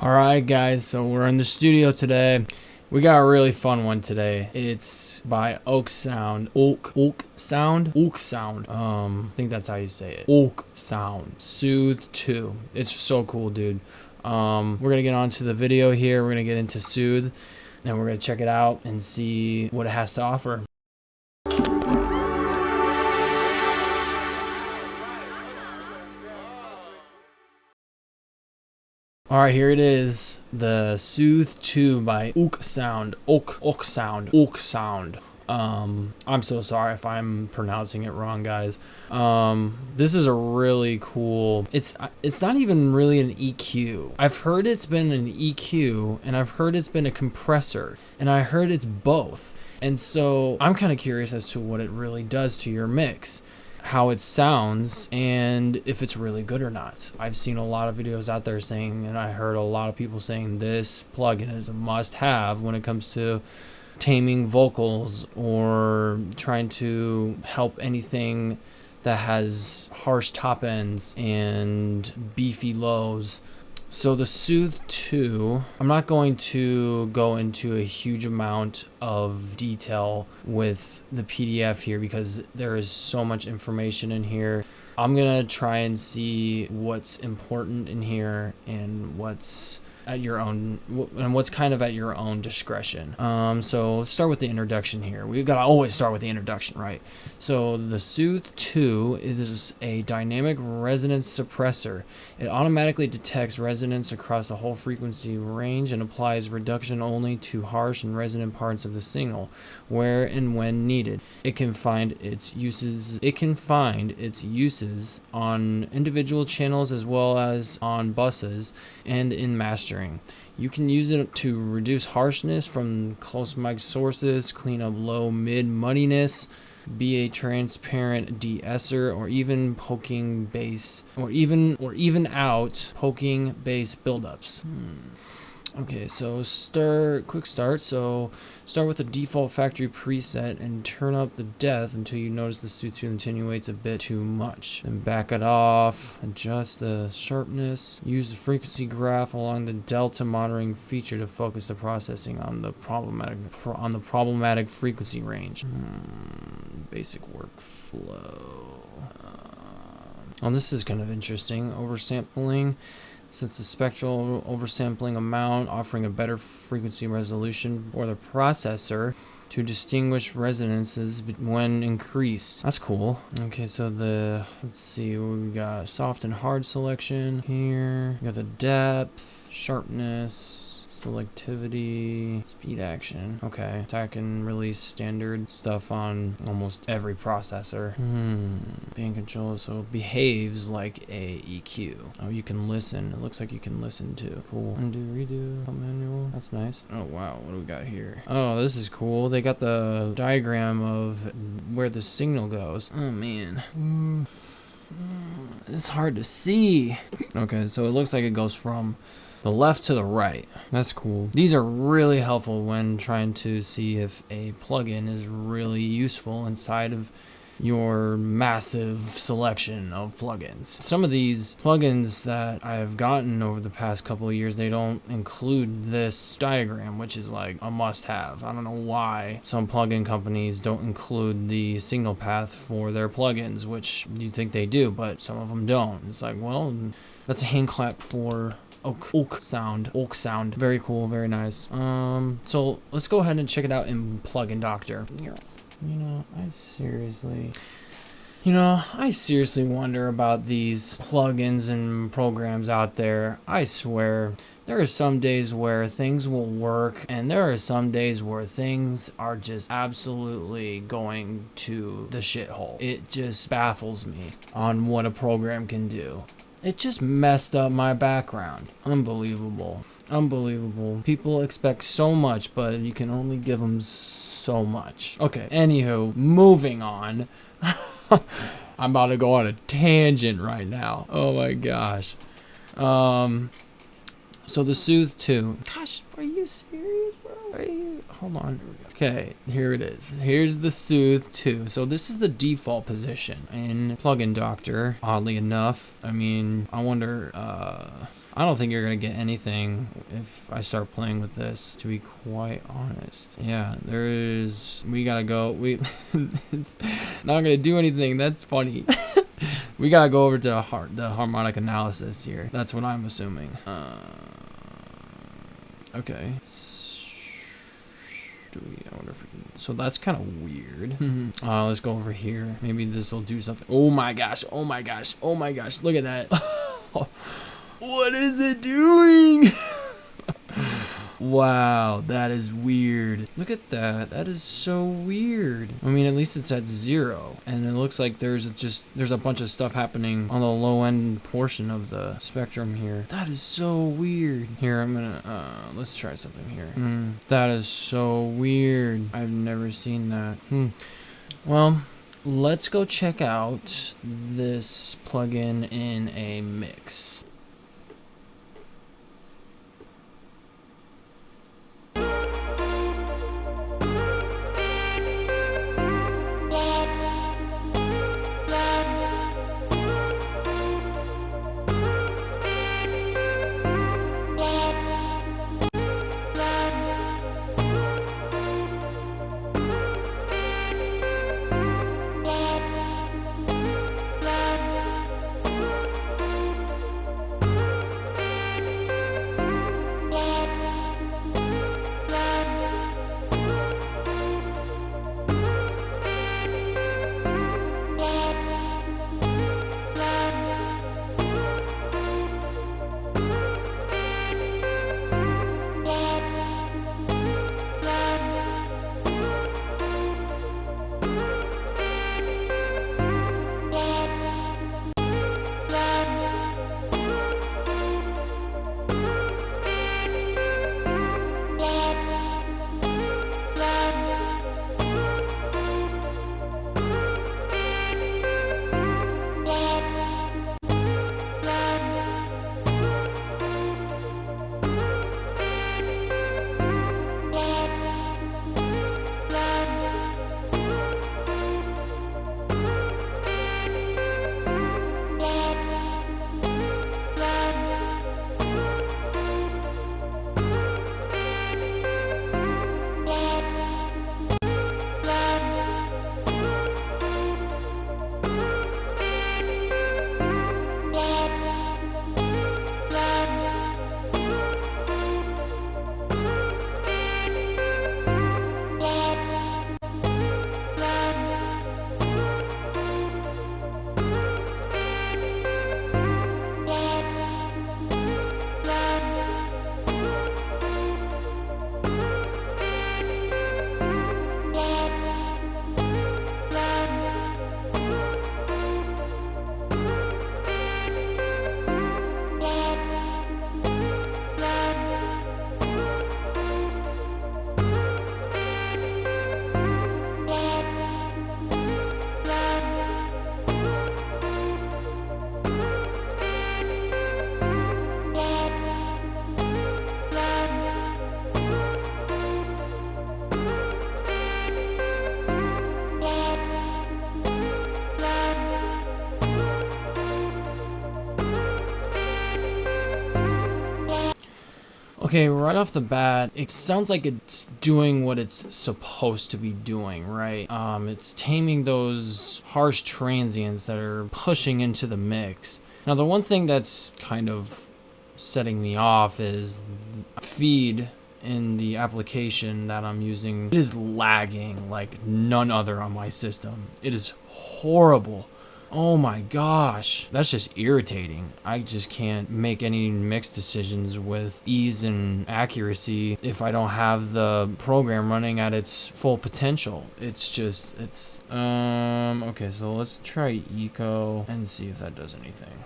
Alright guys, so we're in the studio today. We got a really fun one today. It's by Oak Sound. Oak Sound? Oak Sound. I think that's how you say it. Oak Sound. Soothe 2. It's so cool, dude. We're gonna get on to the video here. We're gonna get into Soothe, and we're gonna check it out and see what it has to offer. Alright, here it is. The Soothe 2 by Oak Sound. Oak Sound. I'm so sorry if I'm pronouncing it wrong, guys. This is a really cool, it's not even really an EQ. I've heard it's been an EQ, and I've heard it's been a compressor, and I heard it's both. And so I'm kind of curious as to what it really does to your mix, how it sounds, and if it's really good or not. I've seen a lot of videos out there saying, and I heard a lot of people saying this plugin is a must-have when it comes to taming vocals or trying to help anything that has harsh top ends and beefy lows. So the Soothe 2, I'm not going to go into a huge amount of detail with the PDF here because there is so much information in here. I'm going to try and see what's important in here and what's at your own, and what's kind of at your own discretion. So let's start with the introduction here. We gotta always start with the introduction, right? So the Soothe 2 is a dynamic resonance suppressor. It automatically detects resonance across the whole frequency range and applies reduction only to harsh and resonant parts of the signal, where and when needed. It can find its uses on individual channels as well as on buses and in mastering. You can use it to reduce harshness from close mic sources, clean up low mid muddiness, be a transparent de-esser, or even poking bass, or even out poking bass buildups. Okay, so quick start. So start with the default factory preset and turn up the depth until you notice the Soothe 2 attenuates a bit too much. Then back it off, adjust the sharpness, use the frequency graph along the delta monitoring feature to focus the processing on the problematic frequency range. Basic workflow. This is kind of interesting. Oversampling. Since the spectral oversampling amount offering a better frequency resolution for the processor to distinguish resonances when increased. That's cool. Okay, so let's see, we got soft and hard selection here. We got the depth, sharpness, selectivity, speed action. Okay, attack and release standard stuff on almost every processor. Band control, so it behaves like a EQ. Oh, you can listen. It looks like you can listen too. Cool. Undo, redo, manual. That's nice. Oh wow, what do we got here? Oh, this is cool. They got the diagram of where the signal goes. Oh man. It's hard to see. Okay, so it looks like it goes from the left to the right. That's cool. These are really helpful when trying to see if a plugin is really useful inside of your massive selection of plugins. Some of these plugins that I've gotten over the past couple of years, they don't include this diagram, which is like a must-have. I don't know why some plugin companies don't include the signal path for their plugins, which you'd think they do, but some of them don't. It's like, well, that's a hand clap for Oak Sound. Very cool, very nice. So let's go ahead and check it out in Plugin Doctor. I seriously wonder about these plugins and programs out there. I swear, there are some days where things will work, and there are some days where things are just absolutely going to the shithole. It just baffles me on what a program can do. It just messed up my background. Unbelievable. People expect so much, but you can only give them so much. Okay, anywho, moving on. I'm about to go on a tangent right now. Oh my gosh. So the Soothe 2. Gosh, are you serious, bro? Hold on. Okay, here it is. Here's the Soothe 2. So this is the default position in Plugin Doctor, oddly enough. I mean, I wonder I don't think you're going to get anything if I start playing with this, to be quite honest. Yeah, we got to go. It's not going to do anything. That's funny. We got to go over to the harmonic analysis here. That's what I'm assuming. Okay. I wonder if we can. So that's kind of weird. Let's go over here. Maybe this will do something. Oh my gosh. Oh my gosh. Oh my gosh. Look at that. What is it doing? Wow, that is weird. Look at that. That is so weird. I mean, at least it's at 0. And it looks like there's a bunch of stuff happening on the low end portion of the spectrum here. That is so weird. Here, I'm gonna, let's try something here. That is so weird. I've never seen that. Well, let's go check out this plugin in a mix. Okay, right off the bat, it sounds like it's doing what it's supposed to be doing, right? It's taming those harsh transients that are pushing into the mix. Now, the one thing that's kind of setting me off is feed in the application that I'm using. It is lagging like none other on my system. It is horrible. Oh my gosh, that's just irritating. I just can't make any mix decisions with ease and accuracy if I don't have the program running at its full potential. Okay, so let's try eco and see if that does anything.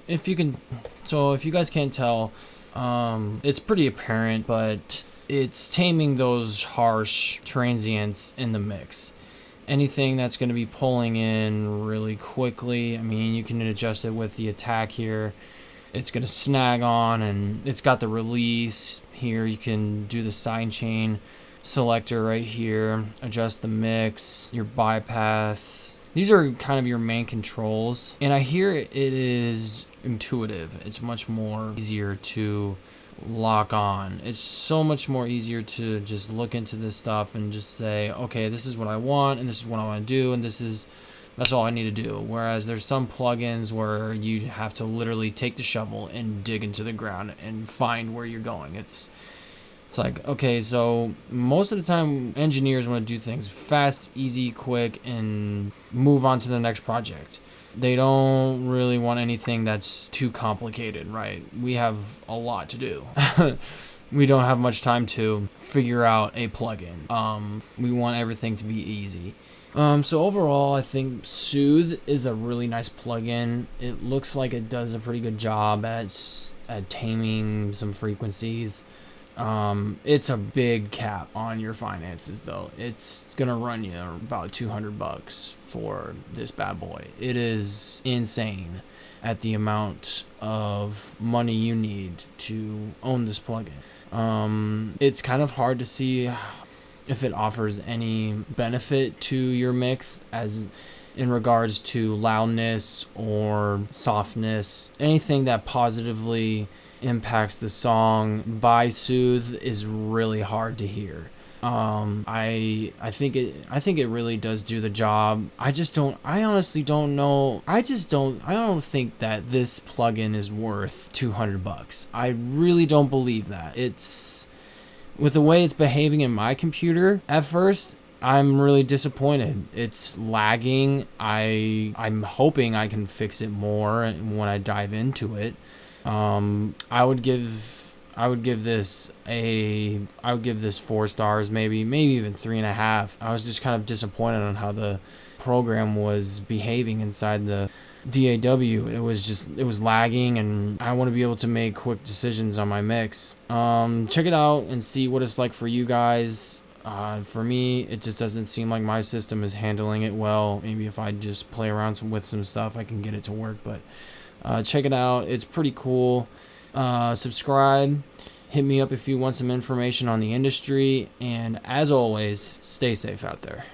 if you can, so if you guys can't tell, it's pretty apparent, but it's taming those harsh transients in the mix. Anything that's going to be pulling in really quickly, I mean, you can adjust it with the attack here. It's going to snag on, and it's got the release here. You can do the sidechain selector right here, adjust the mix, your bypass. These are kind of your main controls, and I hear it is intuitive. It's much more easier to lock on. It's so much more easier to just look into this stuff and just say, okay, this is what I want, and this is what I want to do, and that's all I need to do. Whereas there's some plugins where you have to literally take the shovel and dig into the ground and find where you're going. It's like, okay, so most of the time engineers want to do things fast, easy, quick, and move on to the next project. They don't really want anything that's too complicated, right? We have a lot to do. We don't have much time to figure out a plugin. We want everything to be easy. So overall, I think Soothe is a really nice plugin. It looks like it does a pretty good job at taming some frequencies. It's a big cap on your finances though. It's gonna run you about $200 for this bad boy. It is insane at the amount of money you need to own this plugin. It's kind of hard to see if it offers any benefit to your mix as in regards to loudness or softness. Anything that positively impacts the song by Soothe is really hard to hear. I think it really does do the job. I honestly don't know. I don't think that this plugin is worth $200. I really don't believe that. It's with the way it's behaving in my computer at first, I'm really disappointed. It's lagging. I'm hoping I can fix it more when I dive into it. I would give this 4 stars, maybe even 3.5. I was just kind of disappointed on how the program was behaving inside the DAW. It was lagging, and I want to be able to make quick decisions on my mix. Check it out and see what it's like for you guys. For me, it just doesn't seem like my system is handling it well. Maybe if I just play around with some stuff, I can get it to work, but check it out. It's pretty cool. Subscribe. Hit me up if you want some information on the industry. And as always, stay safe out there.